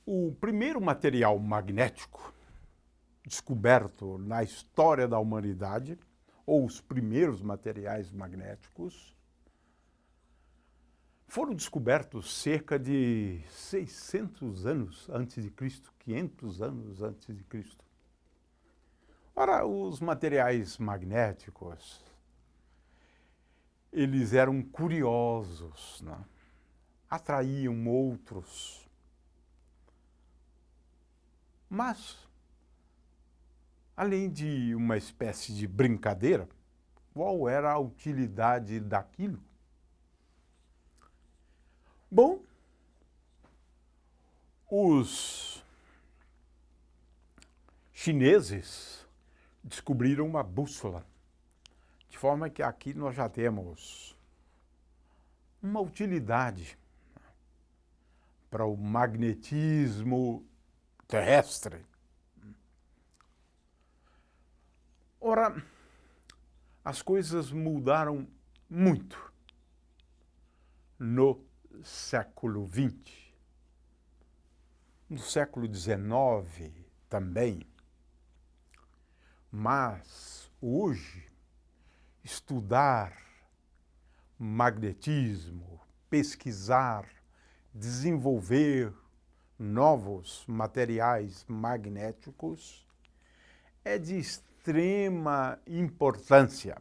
O primeiro material magnético descoberto na história da humanidade, ou os primeiros materiais magnéticos, foram descobertos cerca de 600 anos antes de Cristo, 500 anos antes de Cristo. Ora, os materiais magnéticos, eles eram curiosos, né? Atraíam outros. Mas, além de uma espécie de brincadeira, qual era a utilidade daquilo? Bom, os chineses descobriram uma bússola, de forma que aqui nós já temos uma utilidade para o magnetismo terrestre. Ora, as coisas mudaram muito no século XX. No século XIX também. Mas hoje, estudar magnetismo, pesquisar, desenvolver novos materiais magnéticos é de extrema importância.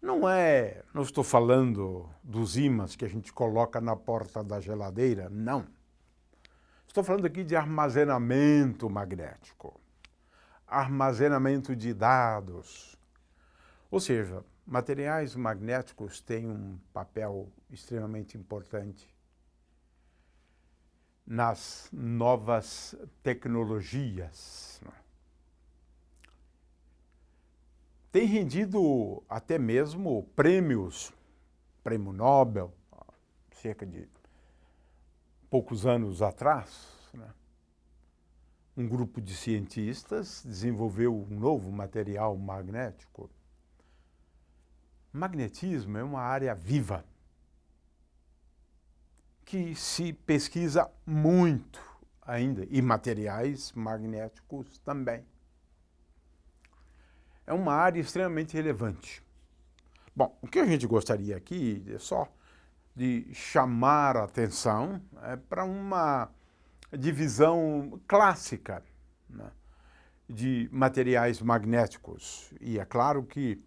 Não estou falando dos ímãs que a gente coloca na porta da geladeira, não. Estou falando aqui de armazenamento magnético, armazenamento de dados. Ou seja, materiais magnéticos têm um papel extremamente importante nas novas tecnologias. Tem rendido até mesmo prêmios, prêmio Nobel, cerca de poucos anos atrás, né? Um grupo de cientistas desenvolveu um novo material magnético. Magnetismo é uma área viva que se pesquisa muito ainda, e materiais magnéticos também. É uma área extremamente relevante. Bom, o que a gente gostaria aqui é só de chamar a atenção para uma divisão clássica, né, de materiais magnéticos. E é claro que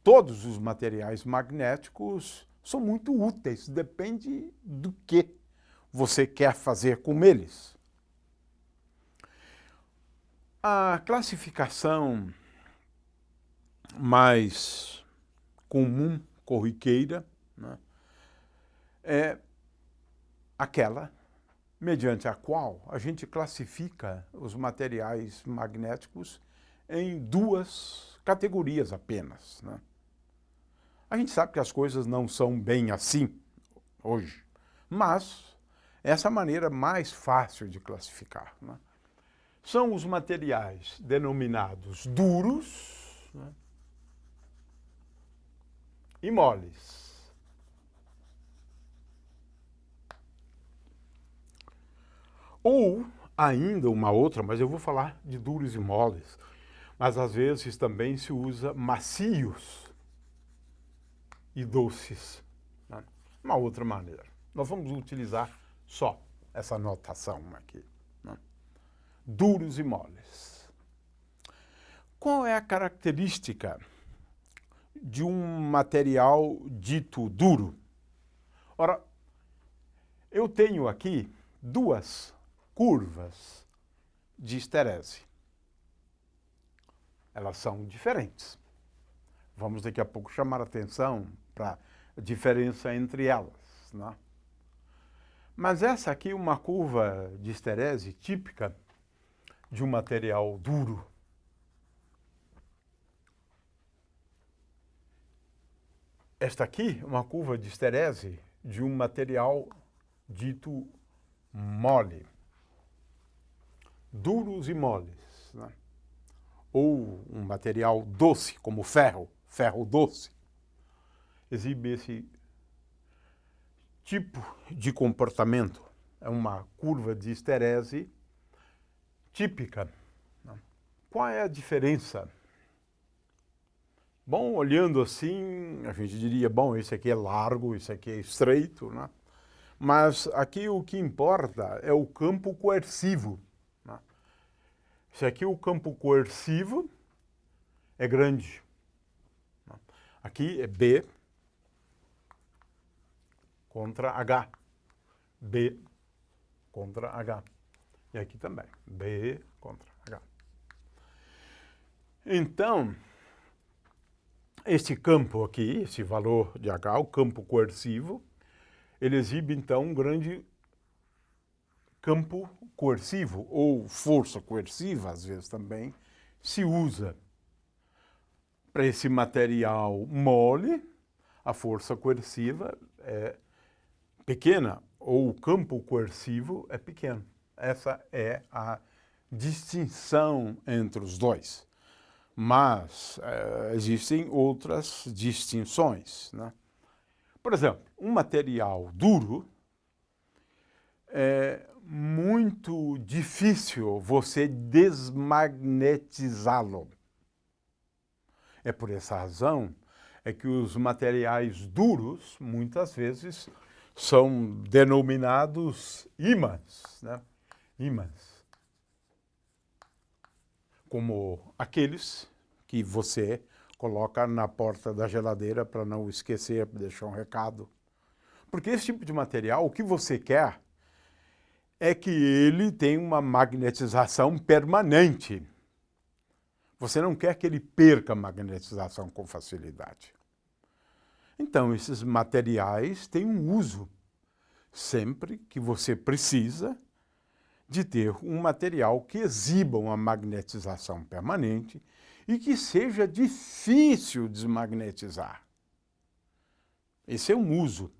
todos os materiais magnéticos são muito úteis, depende do que você quer fazer com eles. A classificação mais comum, corriqueira, né, é aquela mediante a qual a gente classifica os materiais magnéticos em duas categorias apenas, né? A gente sabe que as coisas não são bem assim hoje, mas essa é a maneira mais fácil de classificar, né? São os materiais denominados duros, né, e moles. Ou ainda uma outra, mas eu vou falar de duros e moles, mas às vezes também se usa macios e doces, né? Uma outra maneira. Nós vamos utilizar só essa notação aqui, né? Duros e moles. Qual é a característica de um material dito duro? Ora, eu tenho aqui duas curvas de esterese. Elas são diferentes. Vamos daqui a pouco chamar a atenção para a diferença entre elas, né? Mas essa aqui é uma curva de esterese típica de um material duro. Esta aqui é uma curva de esterese de um material dito mole. Duros e moles, né? Ou um material doce, como ferro, ferro doce, exibe esse tipo de comportamento. é uma curva de esterese típica. Qual é a diferença? Bom, olhando assim, a gente diria, bom, esse aqui é largo, esse aqui é estreito, né? Mas aqui o que importa é o campo coercivo, né? Esse aqui, o campo coercivo, é grande. Aqui é B contra H. B contra H. E aqui também, B contra H. Então, este campo aqui, esse valor de H, o campo coercivo, ele exibe, então, um grande campo coercivo, ou força coerciva, às vezes também, se usa. Para esse material mole, a força coerciva é pequena, ou o campo coercivo é pequeno. Essa é a distinção entre os dois. Mas existem outras distinções, né? Por exemplo, um material duro é muito difícil você desmagnetizá-lo. É por essa razão que os materiais duros, muitas vezes, são denominados ímãs, né? Ímãs. Como aqueles que você coloca na porta da geladeira para não esquecer, para deixar um recado. Porque esse tipo de material, o que você quer é que ele tenha uma magnetização permanente. Você não quer que ele perca a magnetização com facilidade. Então, esses materiais têm um uso sempre que você precisa de ter um material que exiba uma magnetização permanente e que seja difícil desmagnetizar. Esse é um uso.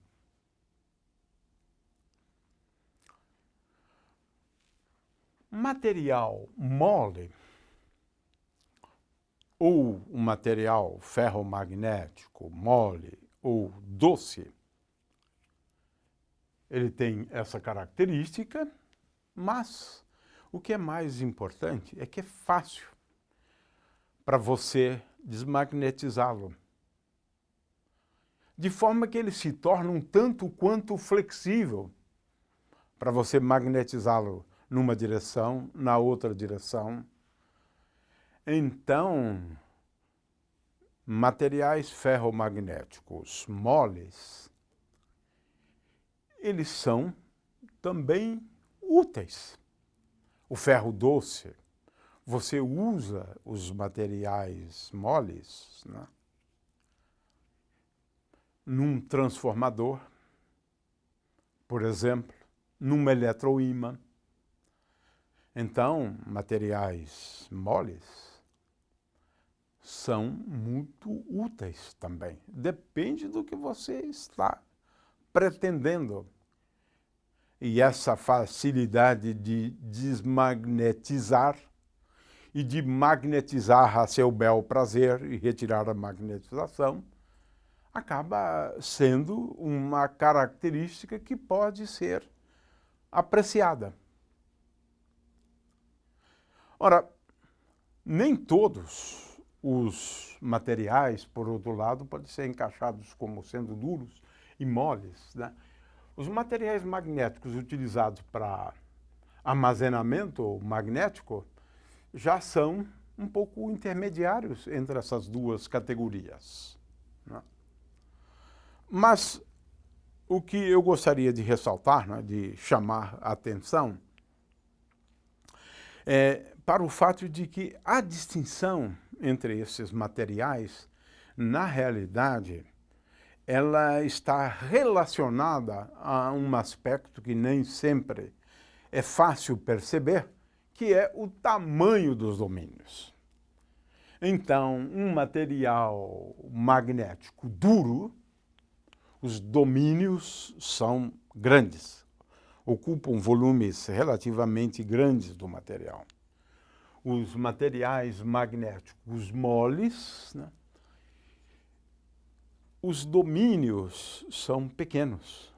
Material mole ou um material ferromagnético mole ou doce, ele tem essa característica, mas o que é mais importante é que é fácil para você desmagnetizá-lo, de forma que ele se torna um tanto quanto flexível para você magnetizá-lo numa direção, na outra direção. Então, materiais ferromagnéticos moles, eles são também úteis. O ferro doce, você usa os materiais moles, né, num transformador, por exemplo, num eletroímã. Então, materiais moles são muito úteis também. Depende do que você está pretendendo. E essa facilidade de desmagnetizar e de magnetizar a seu bel prazer e retirar a magnetização acaba sendo uma característica que pode ser apreciada. Ora, nem todos os materiais, por outro lado, podem ser encaixados como sendo duros e moles, né? Os materiais magnéticos utilizados para armazenamento magnético já são um pouco intermediários entre essas duas categorias, né? Mas o que eu gostaria de ressaltar, né, de chamar a atenção, é para o fato de que a distinção entre esses materiais, na realidade, ela está relacionada a um aspecto que nem sempre é fácil perceber, que é o tamanho dos domínios. Então, um material magnético duro, os domínios são grandes, ocupam volumes relativamente grandes do material. Os materiais magnéticos moles, né, os domínios são pequenos,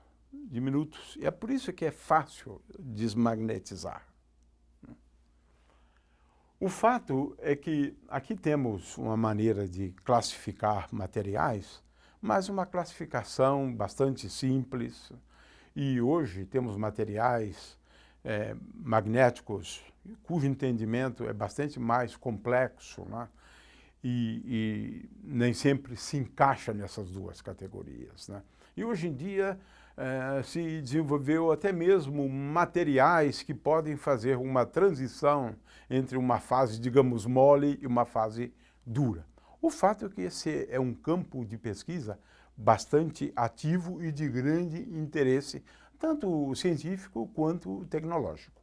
diminutos. E é por isso que é fácil desmagnetizar. O fato é que aqui temos uma maneira de classificar materiais, mas uma classificação bastante simples. E hoje temos materiais magnéticos cujo entendimento é bastante mais complexo, né? E nem sempre se encaixa nessas duas categorias, né? E hoje em dia se desenvolveu até mesmo materiais que podem fazer uma transição entre uma fase, digamos, mole e uma fase dura. O fato é que esse é um campo de pesquisa bastante ativo e de grande interesse, tanto científico quanto tecnológico.